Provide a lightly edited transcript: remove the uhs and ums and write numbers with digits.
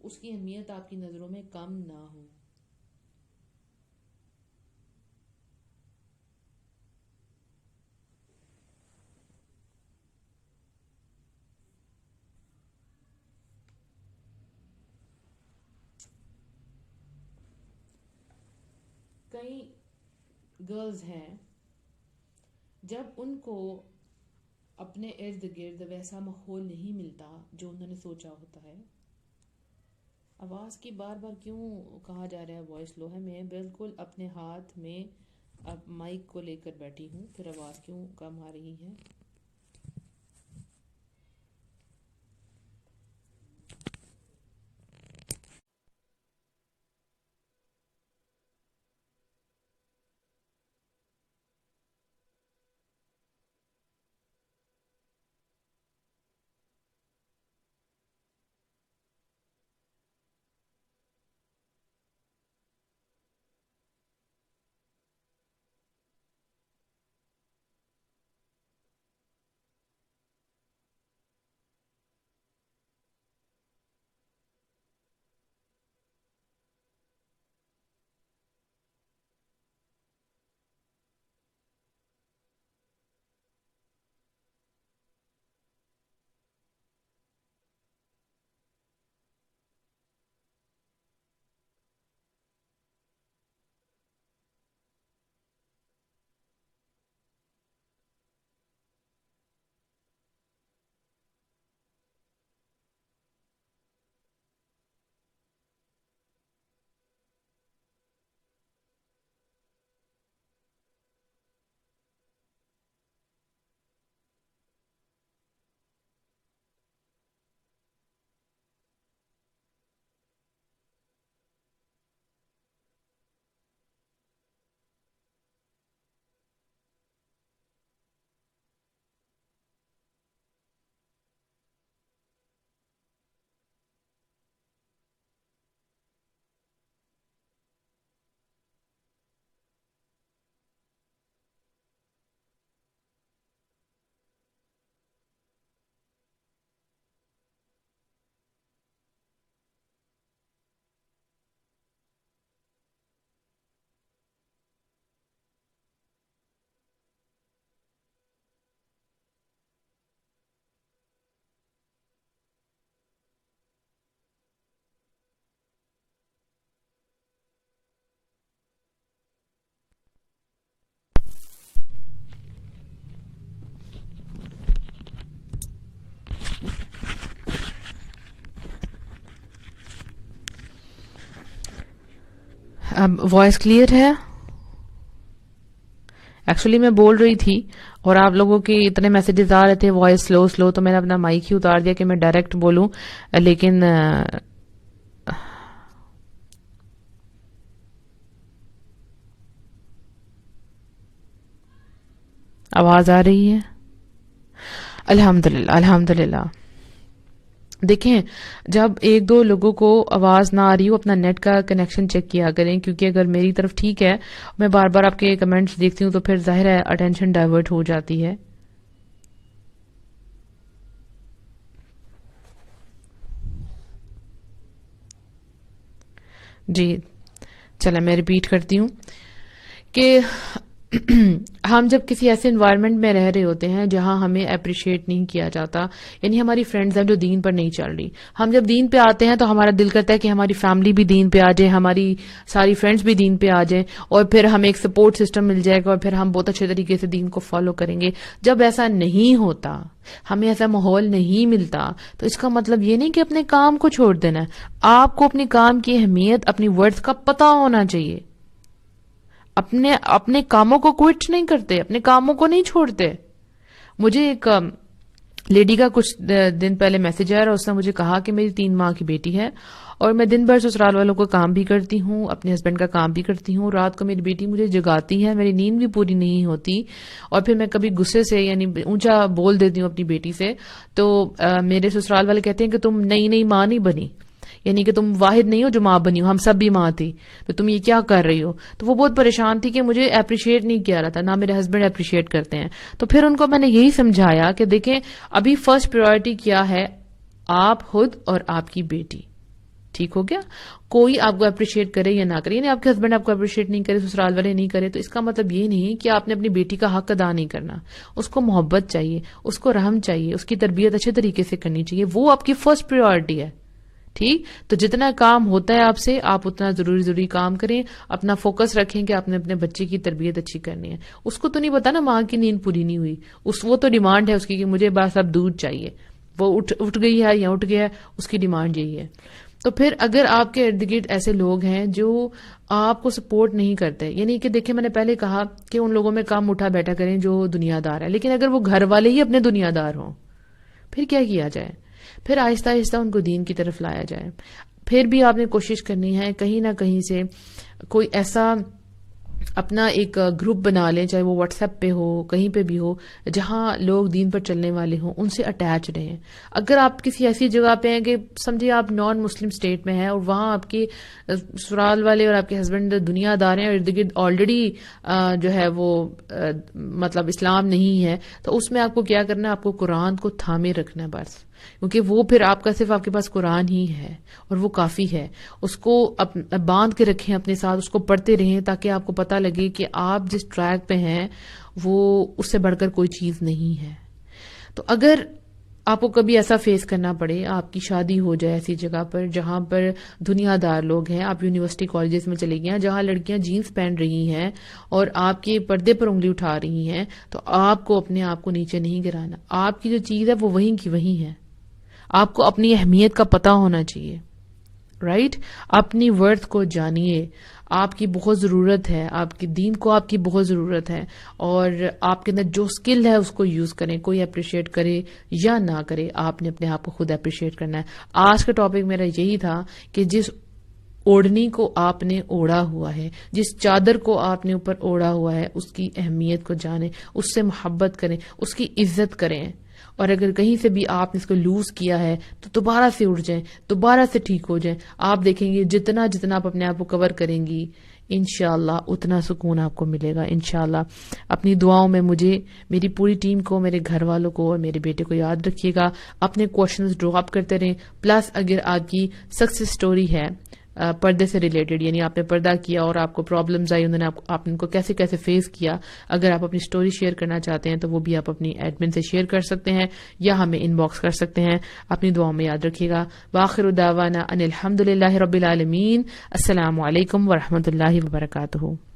اس کی اہمیت آپ کی نظروں میں کم نہ ہو. کئی گرلز ہیں جب ان کو اپنے ارد گرد ویسا ماحول نہیں ملتا جو انہوں نے سوچا ہوتا ہے. آواز کی بار بار کیوں کہا جا رہا ہے وائس لو ہے؟ میں بالکل اپنے ہاتھ میں اب مائک کو لے کر بیٹھی ہوں، پھر آواز کیوں کم آ رہی ہے؟ اب وائس کلیئر ہے؟ ایکچولی میں بول رہی تھی اور آپ لوگوں کے اتنے میسیجز آ رہے تھے وائس سلو سلو، تو میں نے اپنا مائک ہی اتار دیا کہ میں ڈائریکٹ بولوں، لیکن آواز آ رہی ہے؟ الحمدللہ الحمدللہ. دیکھیں، جب ایک دو لوگوں کو آواز نہ آ رہی ہو اپنا نیٹ کا کنیکشن چیک کیا کریں، کیونکہ اگر میری طرف ٹھیک ہے، میں بار بار آپ کے کمنٹس دیکھتی ہوں تو پھر ظاہر ہے اٹینشن ڈائیورٹ ہو جاتی ہے. جی چلیں میں ریپیٹ کرتی ہوں کہ ہم جب کسی ایسے انوائرمنٹ میں رہ رہے ہوتے ہیں جہاں ہمیں اپریشیٹ نہیں کیا جاتا، یعنی ہماری فرینڈز ہیں جو دین پر نہیں چل رہی، ہم جب دین پہ آتے ہیں تو ہمارا دل کرتا ہے کہ ہماری فیملی بھی دین پہ آ جائے، ہماری ساری فرینڈز بھی دین پہ آ جائیں، اور پھر ہمیں ایک سپورٹ سسٹم مل جائے گا اور پھر ہم بہت اچھے طریقے سے دین کو فالو کریں گے. جب ایسا نہیں ہوتا، ہمیں ایسا ماحول نہیں ملتا، تو اس کا مطلب یہ نہیں کہ اپنے کام کو چھوڑ دینا ہے. آپ کو اپنے کام کی اہمیت، اپنی ورتھ کا پتہ ہونا چاہیے. اپنے کاموں کو کوئٹ نہیں کرتے، اپنے کاموں کو نہیں چھوڑتے. مجھے ایک لیڈی کا کچھ دن پہلے میسج آیا اور اس نے مجھے کہا کہ میری 3 ماہ کی بیٹی ہے اور میں دن بھر سسرال والوں کو کام بھی کرتی ہوں، اپنے ہسبینڈ کا کام بھی کرتی ہوں، رات کو میری بیٹی مجھے جگاتی ہے، میری نیند بھی پوری نہیں ہوتی، اور پھر میں کبھی غصے سے یعنی اونچا بول دیتی ہوں اپنی بیٹی سے، تو میرے سسرال والے کہتے ہیں کہ تم نئی نئی ماں نہیں بنی، یعنی کہ تم واحد نہیں ہو جو ماں بنی ہو، ہم سب بھی ماں تھی، تو تم یہ کیا کر رہی ہو. تو وہ بہت پریشان تھی کہ مجھے اپریشیٹ نہیں کیا رہا تھا، نہ میرے ہسبینڈ اپریشیٹ کرتے ہیں. تو پھر ان کو میں نے یہی سمجھایا کہ دیکھیں ابھی فرسٹ پریورٹی کیا ہے، آپ خود اور آپ کی بیٹی. ٹھیک ہو گیا. کوئی آپ کو اپریشیٹ کرے یا نہ کرے، یعنی آپ کے ہسبینڈ آپ کو اپریشیٹ نہیں کرے، سسرال والے نہیں کرے، تو اس کا مطلب یہ نہیں کہ آپ نے اپنی بیٹی کا حق ادا نہیں کرنا. اس کو محبت چاہیے، اس کو رحم چاہیے، اس کی تربیت اچھے طریقے سے کرنی چاہیے، وہ آپ کی فرسٹ پریورٹی ہے. ٹھیک، تو جتنا کام ہوتا ہے آپ سے، آپ اتنا ضروری کام کریں، اپنا فوکس رکھیں کہ آپ نے اپنے بچے کی تربیت اچھی کرنی ہے. اس کو تو نہیں پتا نا ماں کی نیند پوری نہیں ہوئی، وہ تو ڈیمانڈ ہے اس کی کہ مجھے بس اب دودھ چاہیے، وہ اٹھ گئی ہے یا اٹھ گیا ہے، اس کی ڈیمانڈ یہی ہے. تو پھر اگر آپ کے ارد گرد ایسے لوگ ہیں جو آپ کو سپورٹ نہیں کرتے، یعنی کہ دیکھیں میں نے پہلے کہا کہ ان لوگوں میں کام اٹھا بیٹھا کریں جو دنیا دار ہے، لیکن اگر وہ گھر والے ہی اپنے دنیا دار ہوں، پھر کیا کیا جائے؟ پھر آہستہ آہستہ ان کو دین کی طرف لایا جائے. پھر بھی آپ نے کوشش کرنی ہے کہیں نہ کہیں سے کوئی ایسا اپنا ایک گروپ بنا لیں، چاہے وہ واٹس ایپ پہ ہو، کہیں پہ بھی ہو، جہاں لوگ دین پر چلنے والے ہوں، ان سے اٹیچ رہیں. اگر آپ کسی ایسی جگہ پہ ہیں کہ سمجھے آپ نان مسلم اسٹیٹ میں ہیں اور وہاں آپ کے سسرال والے اور آپ کے ہسبینڈ دنیا دار ہیں اور ارد گرد آلریڈی جو ہے وہ مطلب اسلام نہیں ہے، تو اس میں آپ کو کیا کرنا ہے؟ آپ کو قرآن کو تھامے رکھنا ہے بس، کیونکہ وہ پھر آپ کا صرف آپ کے پاس قرآن ہی ہے اور وہ کافی ہے. اس کو باندھ کے رکھیں اپنے ساتھ، اس کو پڑھتے رہیں تاکہ آپ کو پتہ لگے کہ آپ جس ٹریک پہ ہیں وہ اس سے بڑھ کر کوئی چیز نہیں ہے. تو اگر آپ کو کبھی ایسا فیس کرنا پڑے، آپ کی شادی ہو جائے ایسی جگہ پر جہاں پر دنیا دار لوگ ہیں، آپ یونیورسٹی کالجز میں چلے گئے ہیں جہاں لڑکیاں جینس پہن رہی ہیں اور آپ کے پردے پر انگلی اٹھا رہی ہیں، تو آپ کو اپنے آپ کو نیچے نہیں گرانا. آپ کی جو چیز ہے وہ وہیں کی وہیں ہے. آپ کو اپنی اہمیت کا پتہ ہونا چاہیے، رائٹ؟ اپنی ورتھ کو جانیے، آپ کی بہت ضرورت ہے، آپ کی دین کو آپ کی بہت ضرورت ہے، اور آپ کے اندر جو اسکل ہے اس کو یوز کریں. کوئی اپریشیٹ کرے یا نہ کرے، آپ نے اپنے آپ کو خود اپریشیٹ کرنا ہے. آج کا ٹاپک میرا یہی تھا کہ جس اوڑھنی کو آپ نے اوڑھا ہوا ہے، جس چادر کو آپ نے اوپر اوڑھا ہوا ہے، اس کی اہمیت کو جانیں، اس سے محبت کریں، اس کی عزت کریں. اور اگر کہیں سے بھی آپ نے اس کو لوز کیا ہے تو دوبارہ سے اٹھ جائیں، دوبارہ سے ٹھیک ہو جائیں. آپ دیکھیں گے جتنا آپ اپنے آپ کو کور کریں گی، انشاءاللہ اتنا سکون آپ کو ملے گا انشاءاللہ. اپنی دعاؤں میں مجھے، میری پوری ٹیم کو، میرے گھر والوں کو اور میرے بیٹے کو یاد رکھیے گا. اپنے کوشچنز ڈراپ کرتے رہیں. پلس اگر آپ کی سکسیس سٹوری ہے پردے سے ریلیٹڈ، یعنی آپ نے پردہ کیا اور آپ کو پرابلمز آئی، انہوں نے آپ ان کو کیسے کیسے فیس کیا، اگر آپ اپنی سٹوری شیئر کرنا چاہتے ہیں تو وہ بھی آپ اپنی ایڈمن سے شیئر کر سکتے ہیں یا ہمیں ان باکس کر سکتے ہیں. اپنی دعاؤں میں یاد رکھیے گا. وآخر دعوانا ان الحمدللہ رب العالمین. السلام علیکم ورحمۃ اللہ وبرکاتہ.